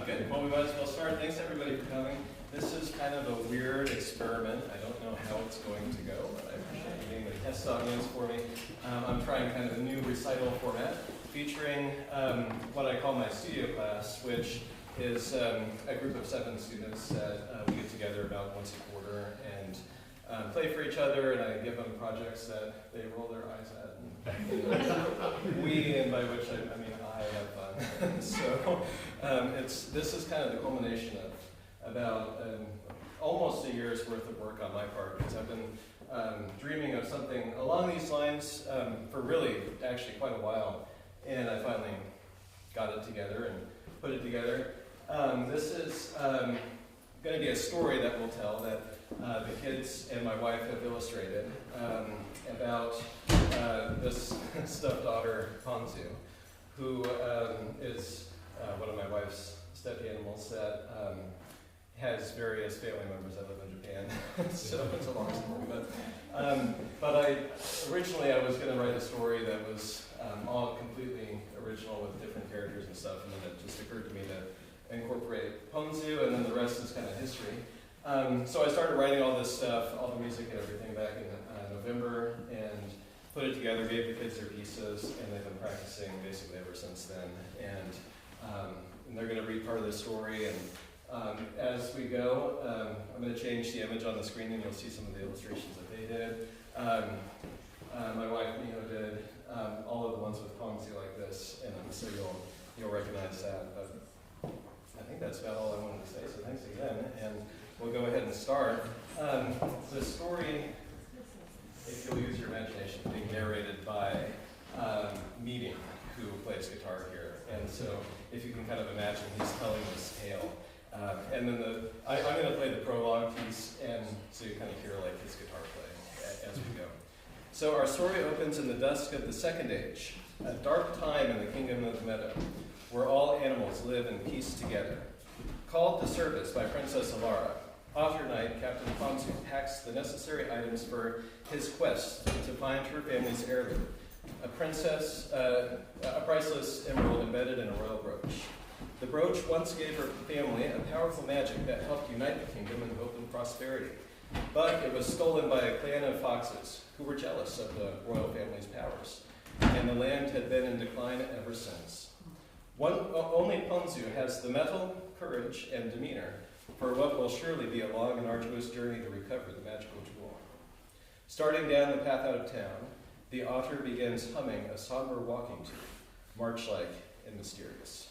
Good. Well, we might as well start. Thanks everybody for coming. This is kind of a weird experiment. I don't know how it's going to go, but I appreciate you being the test audience for me. I'm trying kind of a new recital format featuring what I call my studio class, which is a group of 7 students that we get together about once a quarter and play for each other, and I give them projects that they roll their eyes at. And we, and by which I mean I have fun. So this is kind of the culmination of about almost a year's worth of work on my part, because I've been dreaming of something along these lines for really actually quite a while, and I finally got it together and put it together. This is going to be a story that we'll tell that the kids and my wife have illustrated about this stuffed otter, Ponzu, who is one of my wife's stuffed animals that has various family members that live in Japan. So it's a long story. But originally I was going to write a story that was all completely original with different characters and stuff, and then it just occurred to me to incorporate Ponzu, and then the rest is kind of history. So I started writing all this stuff, all the music and everything back in November, and put it together, gave the kids their pieces, and they've been practicing basically ever since then. And they're going to read part of the story, and as we go, I'm going to change the image on the screen, and you'll see some of the illustrations that they did. My wife, Miho, did all of the ones with Ponzu like this, and so you'll recognize that. But I think that's about all I wanted to say, so thanks again. And we'll go ahead and start. The story, if you'll use your imagination, is being narrated by Meeting, who plays guitar here. And so if you can kind of imagine, he's telling this tale. And then I'm going to play the prologue piece, and so you kind of hear like his guitar play as we go. So our story opens in the dusk of the Second Age, a dark time in the kingdom of the Meadow, where all animals live in peace together. Called to service by Princess Alara, Otter Knight Captain Ponzu packs the necessary items for his quest to find her family's heirloom, a priceless emerald embedded in a royal brooch. The brooch once gave her family a powerful magic that helped unite the kingdom in hope and prosperity. But it was stolen by a clan of foxes who were jealous of the royal family's powers, and the land had been in decline ever since. Only Ponzu has the mettle, courage, and demeanor for what will surely be a long and arduous journey to recover the magical jewel. Starting down the path out of town, the otter begins humming a somber walking tune, march-like and mysterious.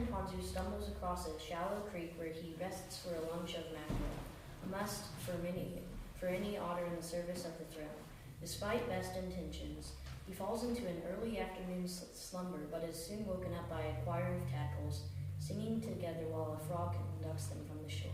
Captain Ponzu stumbles across a shallow creek where he rests for a lunch of mackerel, a must for any otter in the service of the throne. Despite best intentions, he falls into an early afternoon slumber, but is soon woken up by a choir of tadpoles singing together while a frog conducts them from the shore.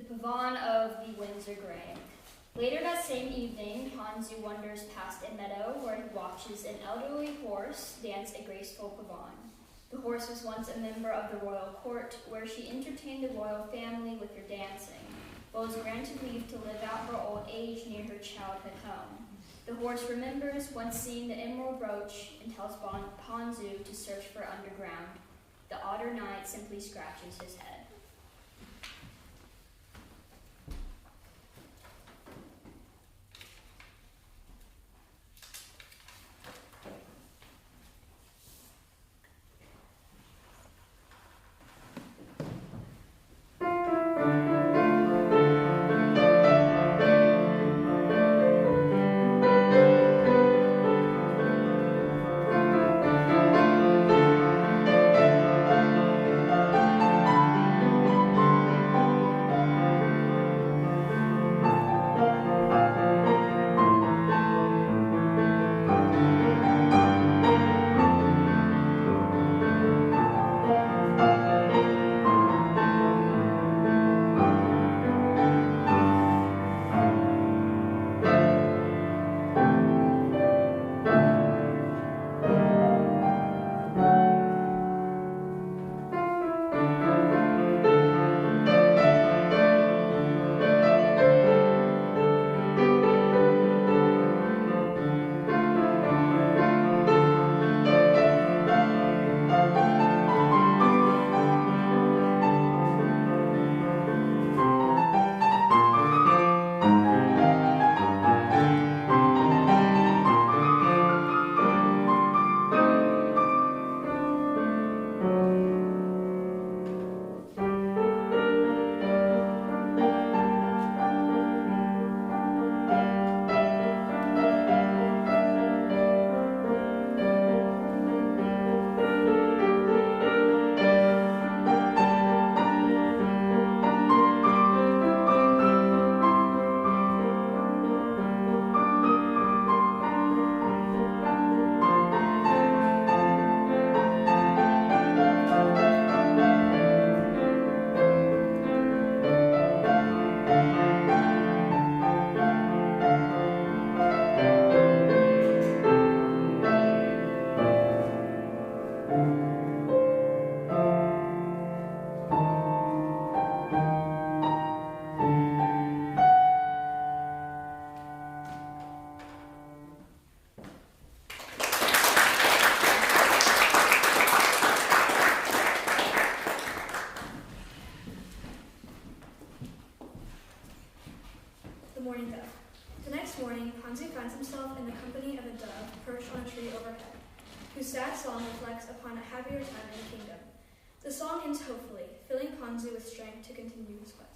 Pavon of the Windsor Gray. Later that same evening, Ponzu wanders past a meadow where he watches an elderly horse dance a graceful pavon. The horse was once a member of the royal court, where she entertained the royal family with her dancing, but was granted leave to live out her old age near her childhood home. The horse remembers once seeing the emerald brooch and tells Ponzu to search for underground. The otter knight simply scratches his head. Ponzu finds himself in the company of a dove perched on a tree overhead, whose sad song reflects upon a happier time in the kingdom. The song ends hopefully, filling Ponzu with strength to continue his quest.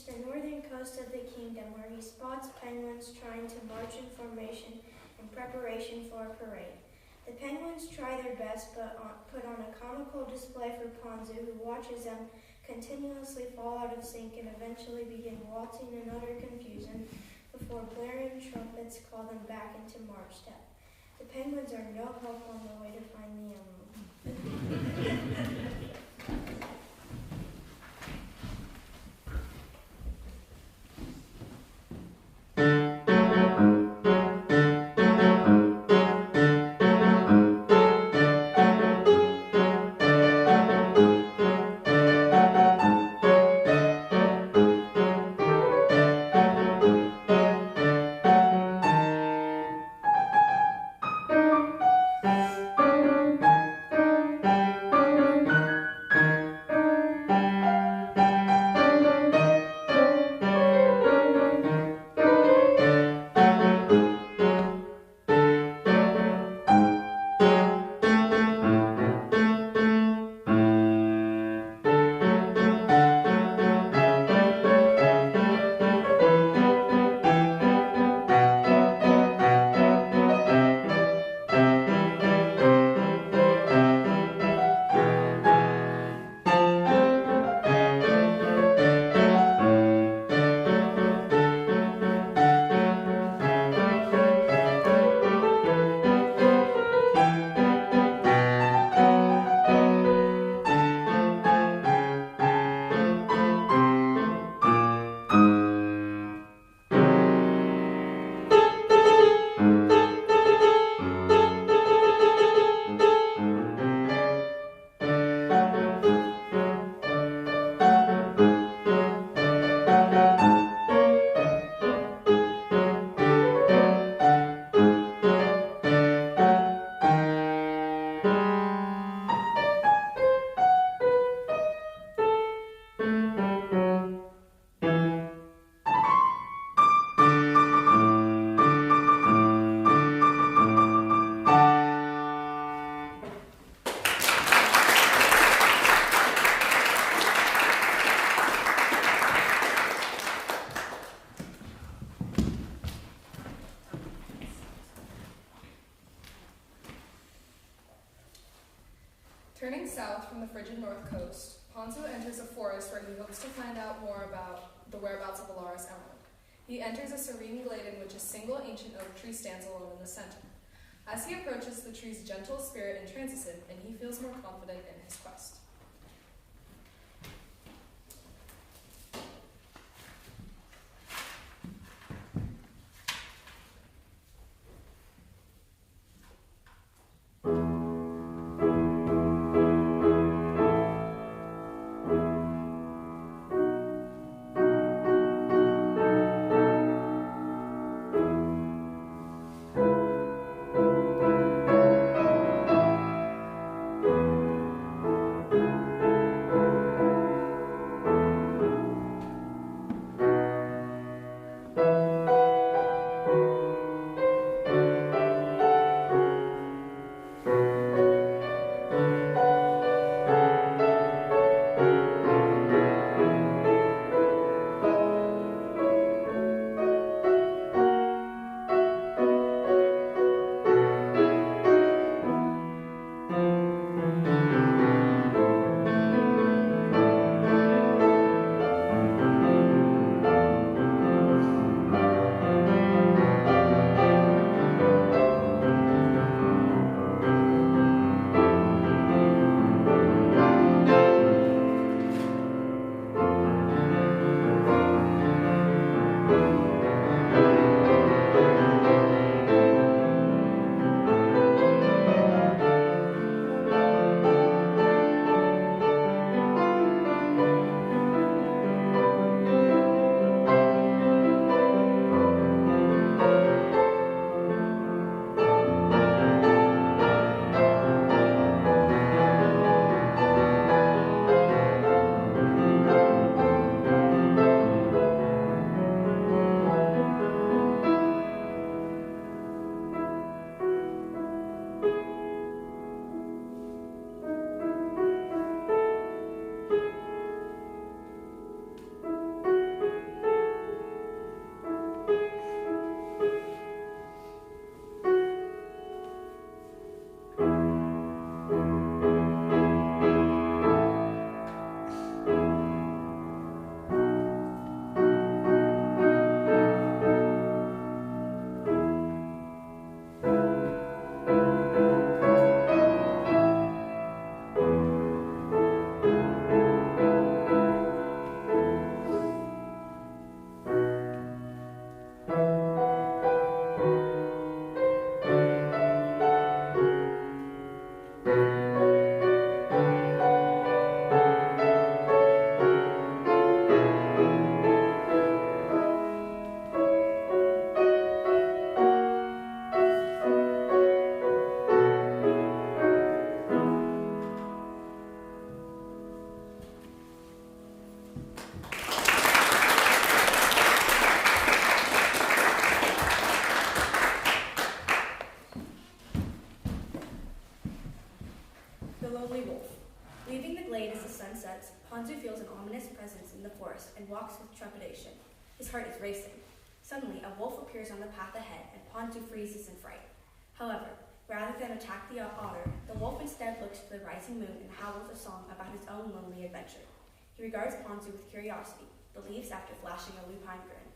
The northern coast of the kingdom, where he spots penguins trying to march in formation in preparation for a parade. The penguins try their best, but put on a comical display for Ponzu, who watches them continuously fall out of sync and eventually begin waltzing in utter confusion before blaring trumpets call them back into march step. The penguins are no help on the way to find the emerald. Turning south from the frigid north coast, Ponzu enters a forest where he hopes to find out more about the whereabouts of Alara's emerald. He enters a serene glade in which a single ancient oak tree stands alone in the center. As he approaches, the tree's gentle spirit entrances him, and he feels more confident in his quest. Ponzu feels an ominous presence in the forest and walks with trepidation. His heart is racing. Suddenly, a wolf appears on the path ahead, and Ponzu freezes in fright. However, rather than attack the otter, the wolf instead looks to the rising moon and howls a song about his own lonely adventure. He regards Ponzu with curiosity, but leaves after flashing a lupine grin.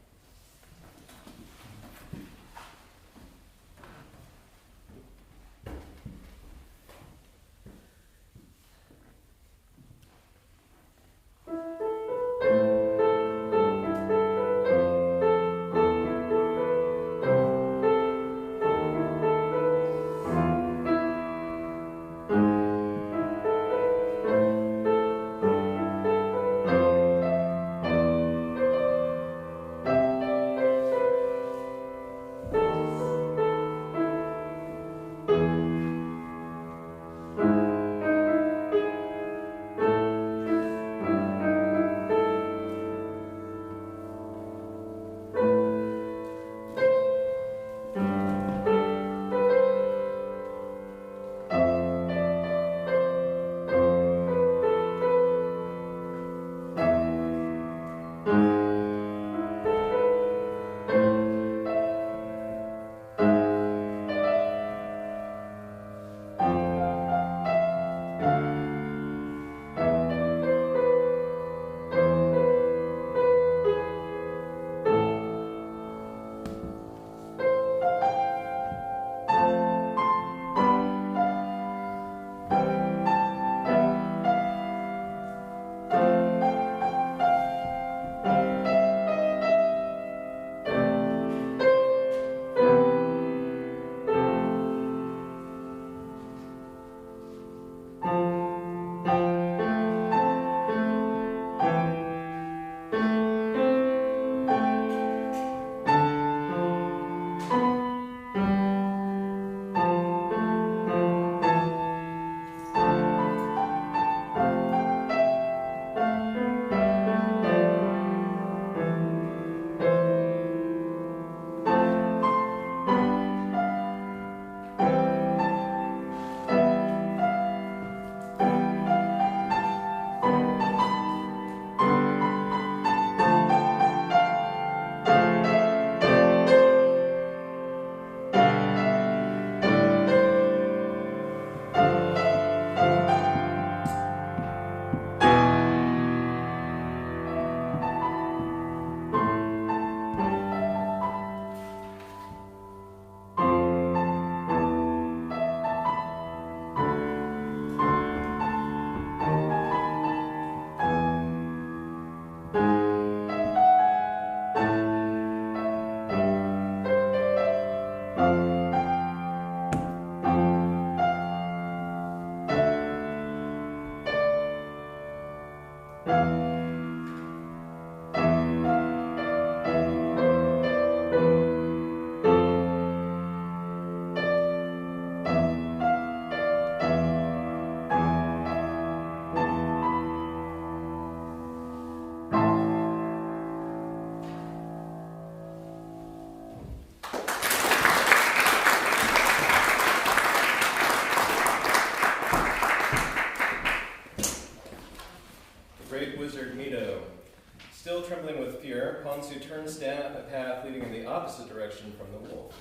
Ponzu turns down a path leading in the opposite direction from the wolf.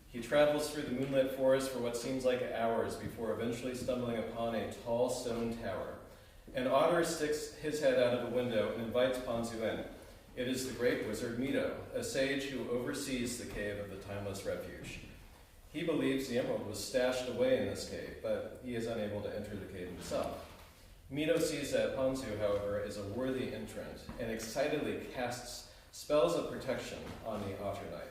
He travels through the moonlit forest for what seems like hours before eventually stumbling upon a tall stone tower. An otter sticks his head out of a window and invites Ponzu in. It is the great wizard Mito, a sage who oversees the cave of the timeless refuge. He believes the emerald was stashed away in this cave, but he is unable to enter the cave himself. Mito sees that Ponzu, however, is a worthy entrant and excitedly casts spells of protection on the otter knight.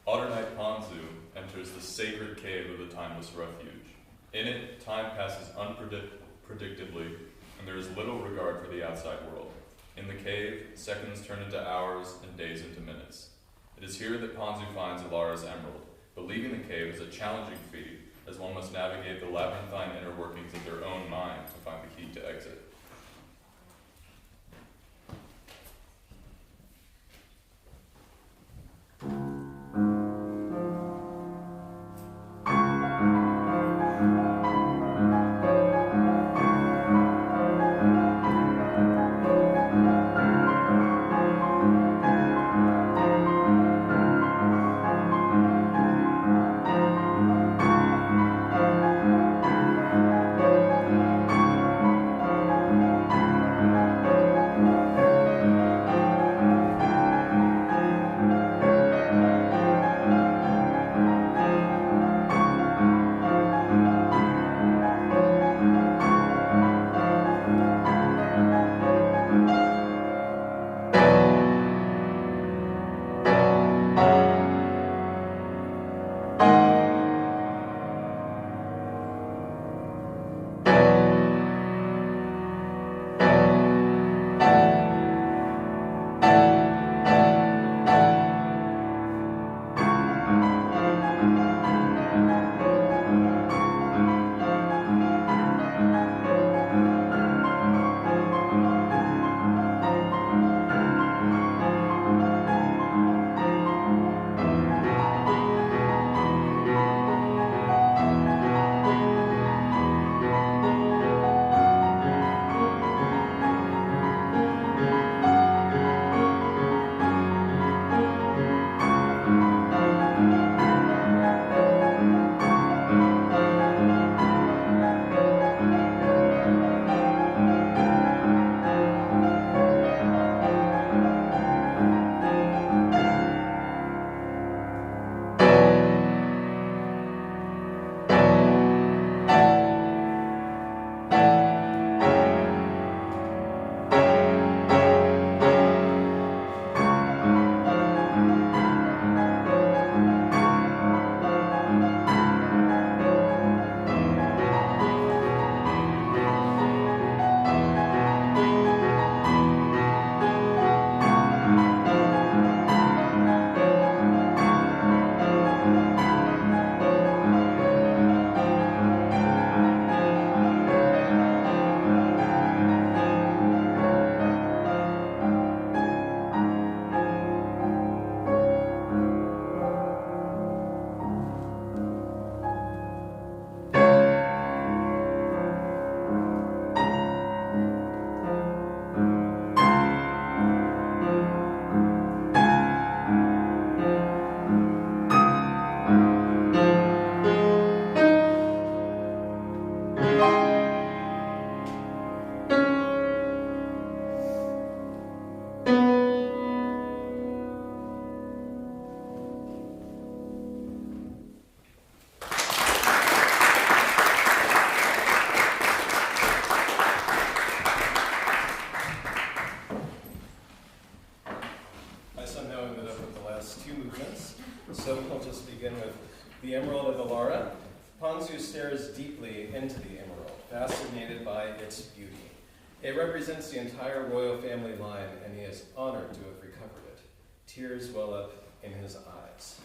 Otter Knight Ponzu enters the sacred cave of the timeless refuge. In it, time passes unpredictably, and there is little regard for the outside world. In the cave, seconds turn into hours and days into minutes. It is here that Ponzu finds Alara's emerald, but leaving the cave is a challenging feat, as one must navigate the labyrinthine inner workings of their own mind to find the key to exit. Solara, Ponzu stares deeply into the emerald, fascinated by its beauty. It represents the entire royal family line, and he is honored to have recovered it. Tears well up in his eyes.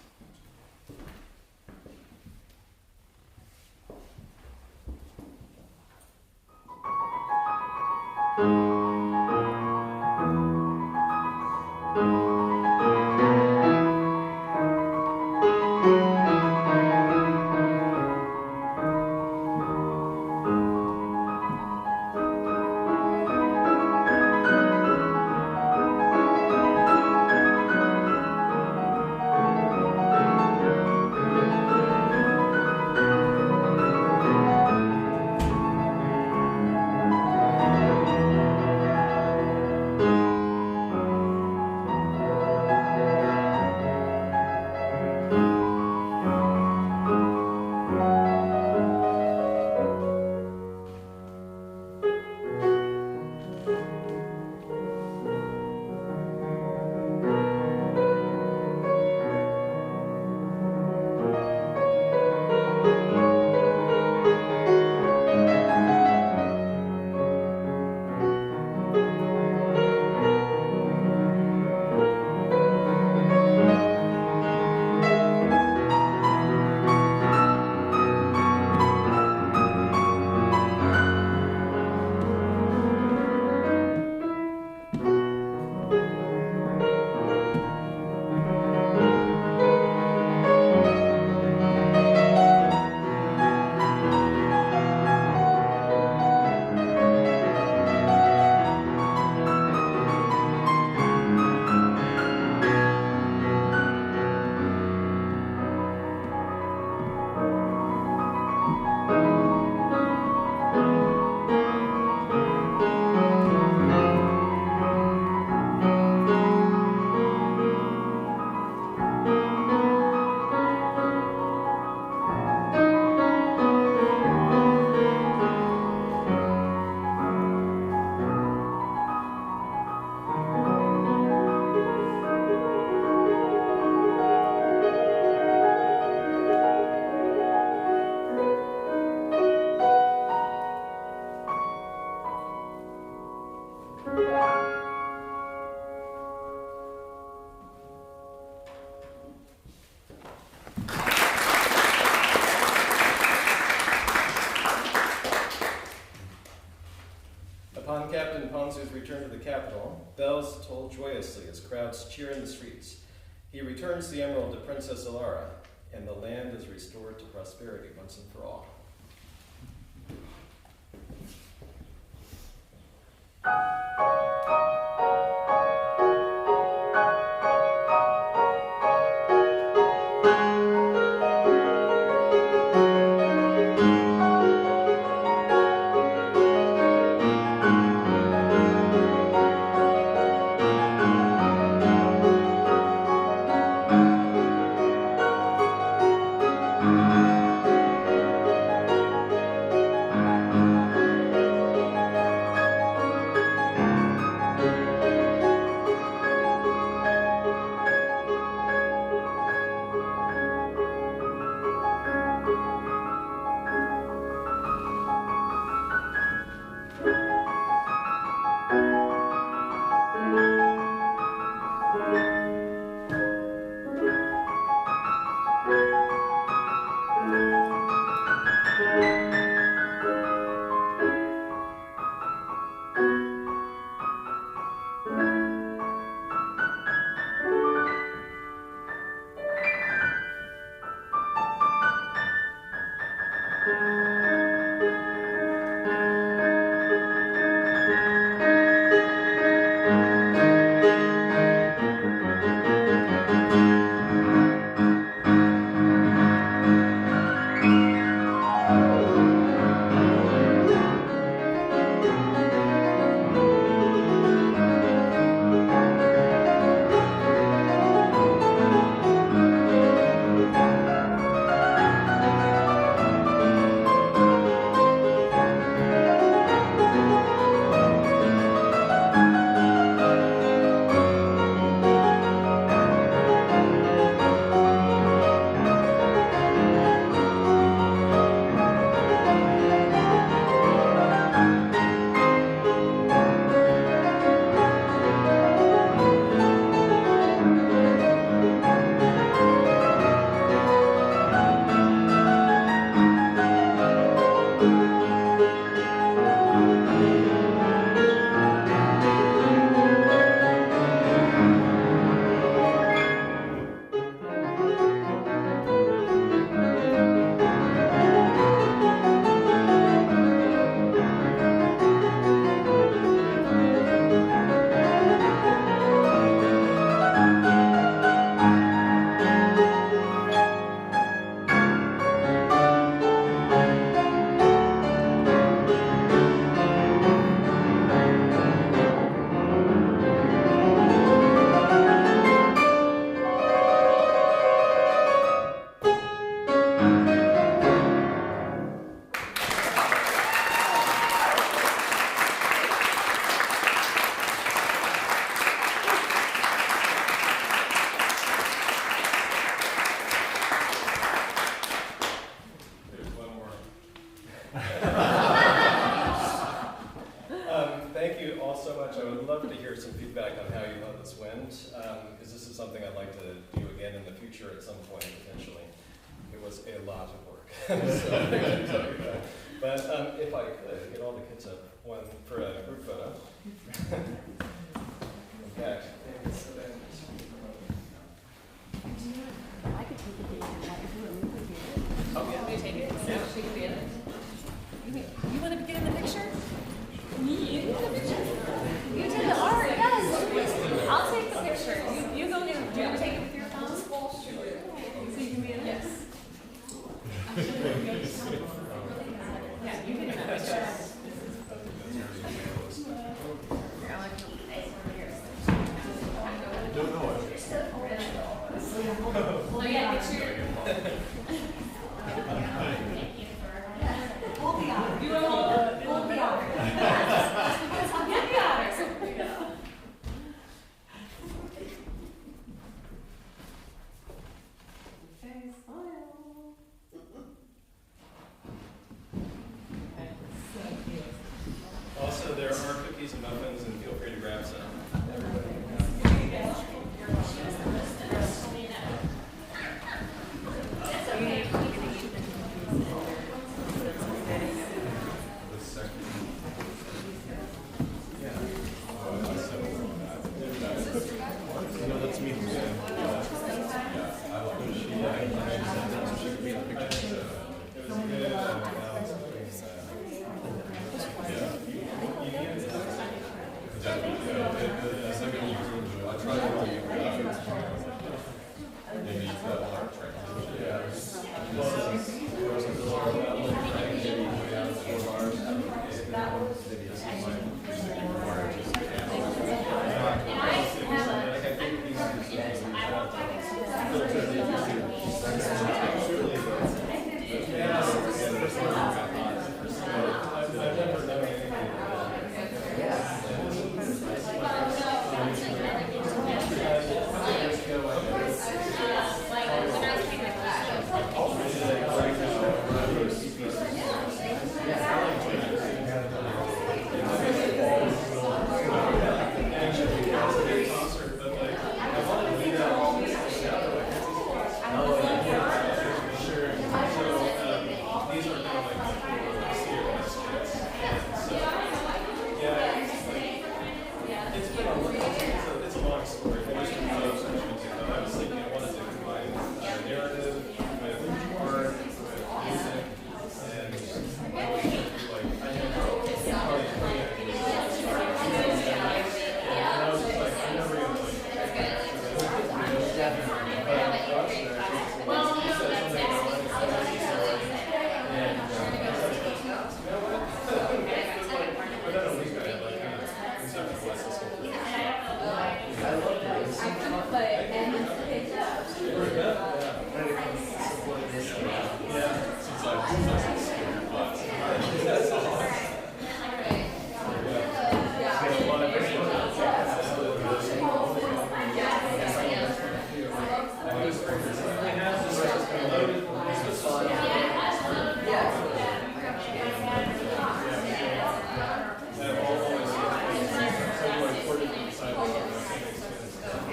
Upon Captain Ponzu's return to the capital, bells toll joyously as crowds cheer in the streets. He returns the emerald to Princess Alara, and the land is restored to prosperity once and for all. Thank you all so much. I would love to hear some feedback on how you thought this went, because this is something I'd like to do again in the future at some point, potentially. It was a lot of work, so I can tell you that. But if I could get all the kids up, one for a group photo. In fact, I could take a picture. oh yeah, Can we take it? Yeah. She can be in it. You want to get in the picture? Me? You did the art, yes. I'll take the picture. You go get it. Do you want to take it with your phone? So you can be in it? Yes. Yeah, you can in that picture. Oh yeah, picture. Hold the otter. You want to hold the otter. Get the otter. Okay, smile. So cute. also there are cookies and muffins, and feel free to grab some.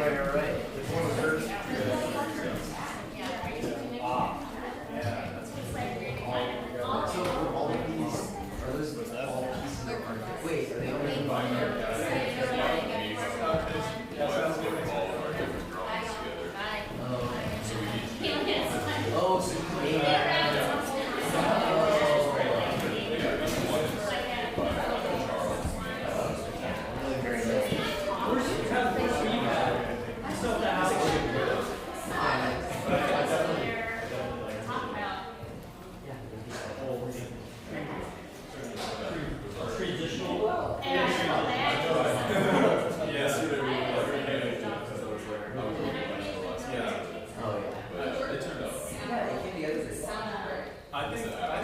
Everybody. I think